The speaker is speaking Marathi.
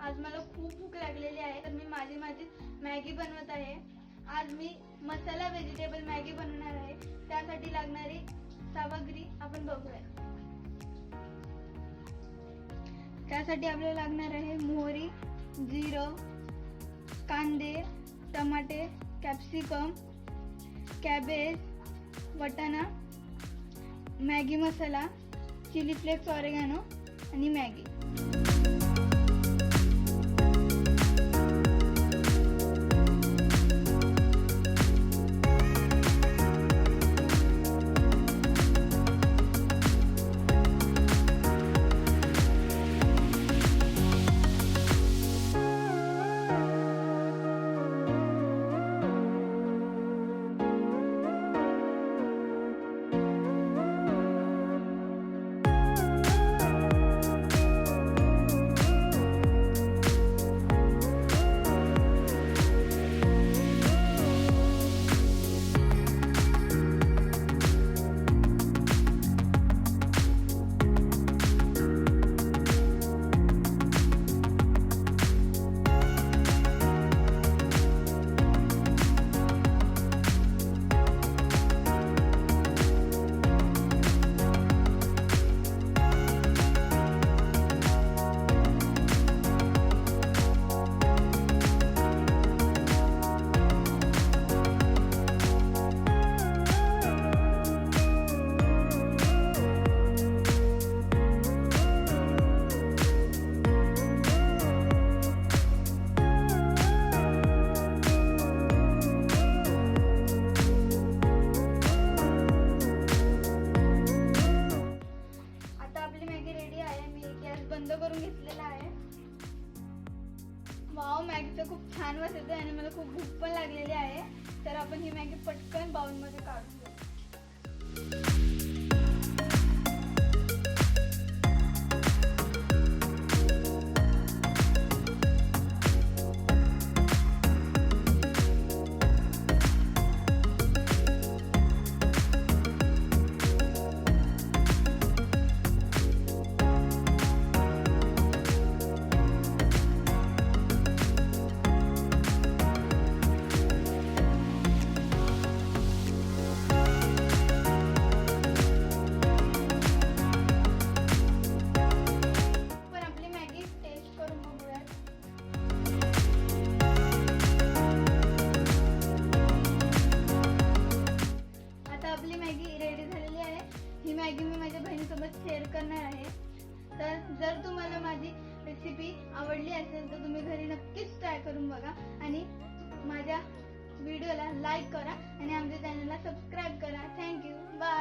आज मला खूप भूक लागलेली आहे, तर मी माझी मॅगी बनवत आहे। आज मी मसाला व्हेजिटेबल मॅगी बनवणार आहे। त्यासाठी लागणारी सामग्री आपण बघूया। त्यासाठी आपल्याला लागणार आहे मोहरी, जिरं, कांदे, टमाटे, कॅप्सिकम, कॅबेज, वटाणा, मॅगी मसाला, चिली फ्लेक्स, ऑरेगॅनो आणि मॅगी। बंद करून घेतलेला आहे। वाव, मॅगीचा खूप छान वास येतोय आणि मला खूप भूक पण लागलेली आहे, तर आपण ही मॅगी पटकन बाउल मध्ये काढून घेऊ। आपली मॅगी रेडी झालेली आहे। ही मॅगी मी माझ्या बहिणीसोबत शेअर करणार आहे। तर जर तुम्हाला माझी रेसिपी आवडली असेल तर तुम्ही घरी नक्कीच ट्राय करून बघा आणि माझ्या व्हिडिओला लाईक करा आणि आमच्या चॅनलला सबस्क्राइब करा। Thank you, bye.